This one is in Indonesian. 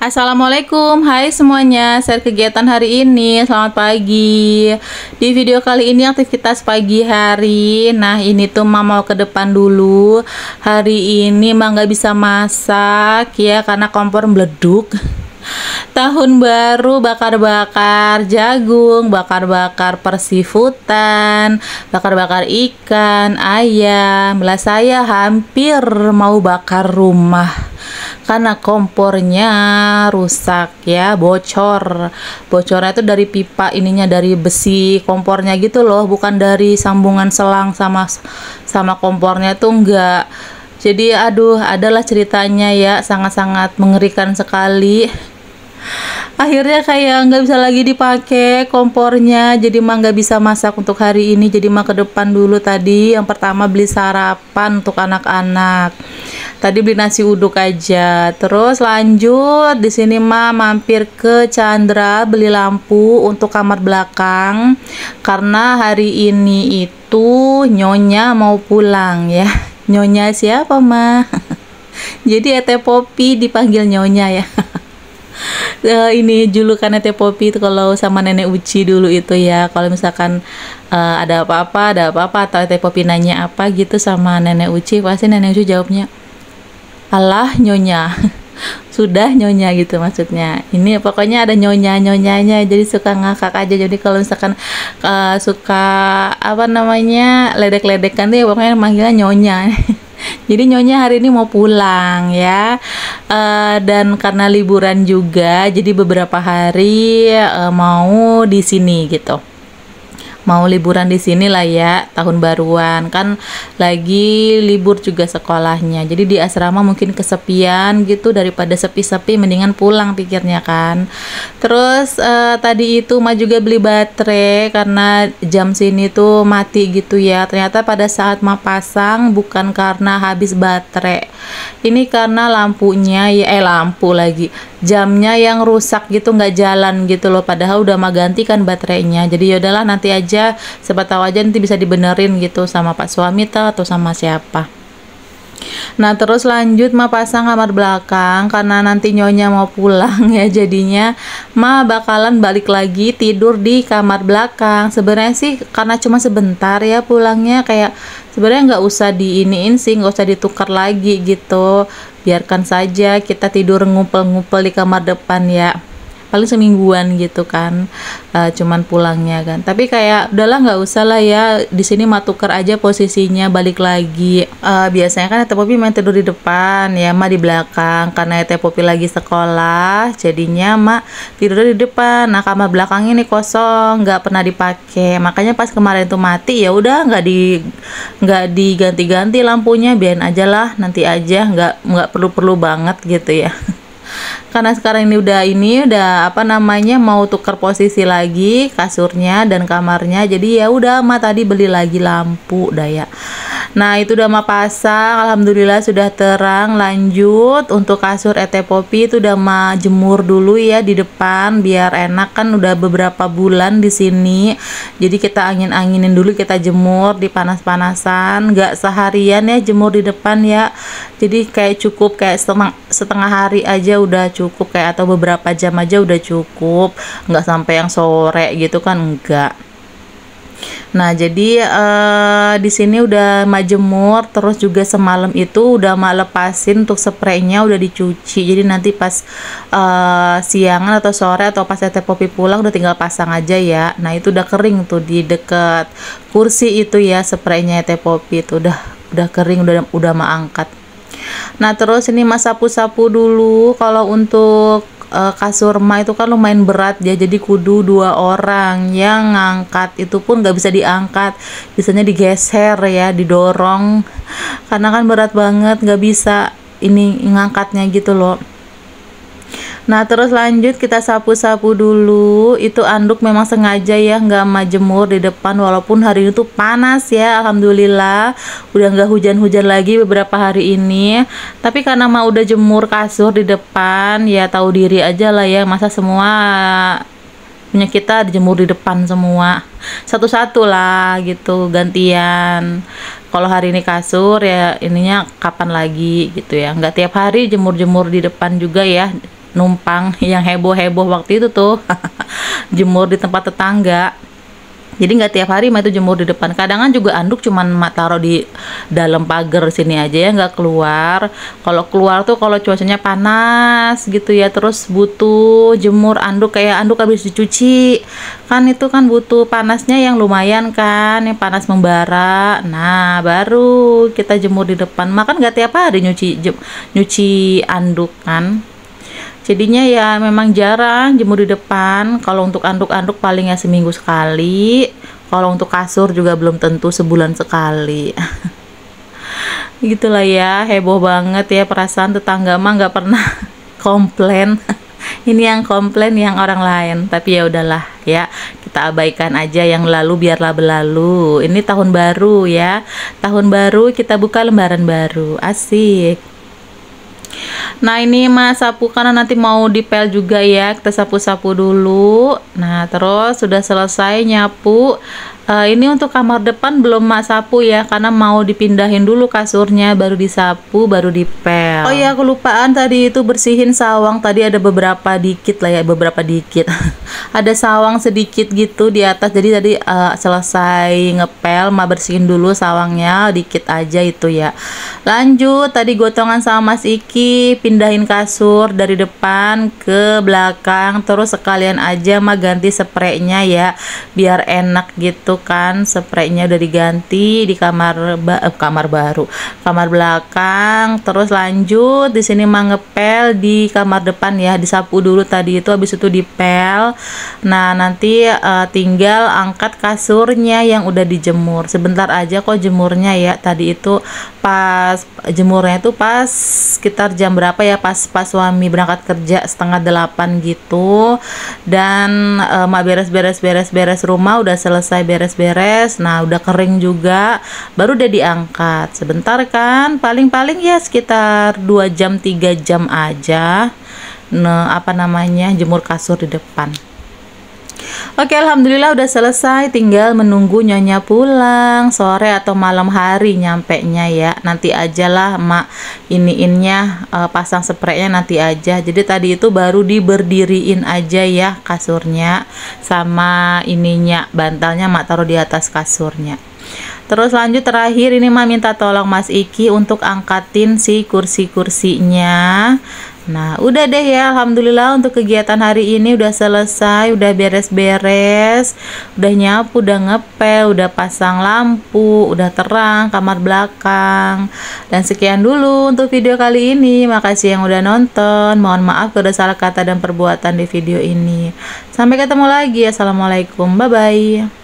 Assalamualaikum, hai semuanya. Share kegiatan hari ini. Selamat pagi. Di video kali ini aktivitas pagi hari. Nah, ini tuh Mama mau ke depan dulu. Hari ini Mama nggak bisa masak ya karena kompor meleduk. Tahun baru bakar-bakar jagung, bakar-bakar persifutan, bakar-bakar ikan, ayam. Lah saya hampir mau bakar rumah karena kompornya rusak ya, bocornya itu dari pipa ininya, dari besi kompornya gitu loh, bukan dari sambungan selang sama kompornya tuh enggak. Jadi aduh, adalah ceritanya ya, sangat-sangat mengerikan sekali. Akhirnya kayak nggak bisa lagi dipakai kompornya, jadi mah nggak bisa masak untuk hari ini. Jadi mah ke depan dulu tadi. Yang pertama beli sarapan untuk anak-anak. Tadi beli nasi uduk aja. Terus lanjut di sini mah mampir ke Chandra beli lampu untuk kamar belakang karena hari ini itu Nyonya mau pulang ya. Nyonya siapa mah? Jadi Teh Popi dipanggil Nyonya ya. Ini julukan Teh Popi itu kalau sama Nenek Uci dulu itu ya, kalau misalkan ada apa-apa atau Teh Popi nanya apa gitu sama Nenek Uci, pasti Nenek Uci jawabnya alah Nyonya. Sudah Nyonya gitu maksudnya. Ini pokoknya ada nyonyanya, jadi suka ngakak aja. Jadi kalau misalkan suka apa namanya ledek-ledekan tuh ya pokoknya manggilnya Nyonya. Jadi Nyonya hari ini mau pulang ya, dan karena liburan juga, jadi beberapa hari mau di sini gitu. Mau liburan di sini lah ya, tahun baruan kan lagi libur juga sekolahnya. Jadi di asrama mungkin kesepian gitu, daripada sepi-sepi mendingan pulang pikirnya kan. Terus tadi itu Ma juga beli baterai karena jam sini tuh mati gitu ya. Ternyata pada saat Ma pasang bukan karena habis baterai. Ini karena lampunya ya lampu lagi. Jamnya yang rusak gitu, nggak jalan gitu loh, padahal udah Ma ganti kan baterainya. Jadi yaudahlah nanti aja, siapa tahu aja nanti bisa dibenerin gitu sama Pak suami atau sama siapa. Nah terus lanjut Ma pasang kamar belakang karena nanti Nyonya mau pulang ya, jadinya Ma bakalan balik lagi tidur di kamar belakang. Sebenarnya sih karena cuma sebentar ya pulangnya, kayak sebenarnya nggak usah diiniin sih, nggak usah ditukar lagi gitu, biarkan saja kita tidur ngumpel-ngumpel di kamar depan ya, paling semingguan gitu kan, cuman pulangnya kan. Tapi kayak udahlah nggak usah lah ya, di sini Ma tuker aja posisinya, balik lagi. Biasanya kan Teh Popi main tidur di depan ya, Ma di belakang karena Teh Popi lagi sekolah, jadinya Ma tidur di depan. Nah kamar belakang ini kosong, nggak pernah dipakai, makanya pas kemarin tuh mati ya udah nggak diganti-ganti lampunya, biarin aja lah, nanti aja, nggak perlu banget gitu ya. Karena sekarang ini udah apa namanya mau tukar posisi lagi kasurnya dan kamarnya, jadi ya udah Ma tadi beli lagi lampu daya. Nah itu udah Ma pasang, alhamdulillah sudah terang. Lanjut untuk kasur Teh Popi itu udah Ma jemur dulu ya di depan biar enak, kan udah beberapa bulan di sini, jadi kita anginin dulu, kita jemur di panas-panasan, nggak seharian ya jemur di depan ya, jadi kayak cukup kayak setengah hari aja udah cukup, kayak atau beberapa jam aja udah cukup, nggak sampai yang sore gitu kan, enggak. Nah jadi di sini udah Ma jemur, terus juga semalam itu udah Ma lepasin untuk spraynya, udah dicuci, jadi nanti pas siangan atau sore atau pas Teh Popi pulang udah tinggal pasang aja ya. Nah itu udah kering tuh di deket kursi itu ya, spraynya Teh Popi itu udah kering, udah Ma angkat. Nah terus ini Ma sapu-sapu dulu. Kalau untuk kasur Ma itu kan lumayan berat ya, jadi kudu 2 orang yang ngangkat, itu pun nggak bisa diangkat, biasanya digeser ya, didorong karena kan berat banget, nggak bisa ini ngangkatnya gitu loh. Nah terus lanjut kita sapu-sapu dulu. Itu anduk memang sengaja ya nggak Ma jemur di depan, walaupun hari itu panas ya, alhamdulillah udah nggak hujan-hujan lagi beberapa hari ini. Tapi karena Ma udah jemur kasur di depan ya, tahu diri aja lah ya, masa semua punya kita dijemur di depan semua, satu-satu lah gitu, gantian. Kalau hari ini kasur ya ininya kapan lagi gitu ya, nggak tiap hari jemur-jemur di depan juga ya. numpang yang heboh-heboh waktu itu tuh. Jemur di tempat tetangga. Jadi nggak tiap hari mah itu jemur di depan. Kadang kan juga anduk cuman mak taruh di dalam pagar sini aja ya, nggak keluar. Kalau keluar tuh kalau cuacanya panas gitu ya, terus butuh jemur anduk, kayak anduk habis dicuci. Kan itu kan butuh panasnya yang lumayan kan, yang panas membara. Nah, baru kita jemur di depan. Makan nggak tiap hari nyuci anduk kan. Jadinya ya memang jarang jemur di depan. Kalau untuk anduk-anduk paling ya seminggu sekali. Kalau untuk kasur juga belum tentu sebulan sekali. Gitulah ya, heboh banget ya, perasaan tetangga mah nggak pernah komplain. Ini yang komplain yang orang lain. Tapi ya udahlah ya, kita abaikan aja yang lalu biarlah berlalu. Ini tahun baru ya. Tahun baru kita buka lembaran baru. Asik. Nah, ini Mas sapu karena nanti mau dipel juga ya, kita sapu-sapu dulu. Nah, terus sudah selesai nyapu. Ini untuk kamar depan belum Mas sapu ya, karena mau dipindahin dulu kasurnya, baru disapu, baru dipel. Oh ya, kelupaan tadi itu bersihin sawang. Tadi ada beberapa dikit lah ya, beberapa dikit. Ada sawang sedikit gitu di atas. Jadi tadi selesai ngepel, mah bersihin dulu sawangnya, dikit aja itu ya. Lanjut, tadi gotongan sama Mas Iki pindahin kasur dari depan ke belakang, terus sekalian aja mah ganti spraynya ya, biar enak gitu kan. Spraynya udah diganti di kamar belakang. Terus lanjut di sini mah ngepel di kamar depan ya, disapu dulu tadi itu, habis itu dipel. Nah, nanti tinggal angkat kasurnya yang udah dijemur. Sebentar aja kok jemurnya ya. Tadi itu pas jemurnya itu pas sekitar jam berapa ya, pas suami berangkat kerja 7:30 gitu. Dan mak beres rumah, udah selesai beres-beres. Nah, udah kering juga, baru udah diangkat. Sebentar kan, paling ya sekitar 2 jam 3 jam aja. Nah, jemur kasur di depan. Oke, alhamdulillah udah selesai, tinggal menunggu nyonya pulang sore atau malam hari nyampe nya ya. Nanti aja lah mak iniinnya, pasang spraynya nanti aja. Jadi tadi itu baru diberdiriin aja ya kasurnya, sama ininya bantalnya mak taruh di atas kasurnya. Terus lanjut terakhir ini mah minta tolong Mas Iki untuk angkatin si kursi-kursinya. Nah, udah deh ya, alhamdulillah untuk kegiatan hari ini udah selesai, udah beres-beres, udah nyapu, udah ngepel, udah pasang lampu, udah terang kamar belakang. Dan sekian dulu untuk video kali ini. Makasih yang udah nonton. Mohon maaf kalau ada salah kata dan perbuatan di video ini. Sampai ketemu lagi. Assalamualaikum. Bye bye.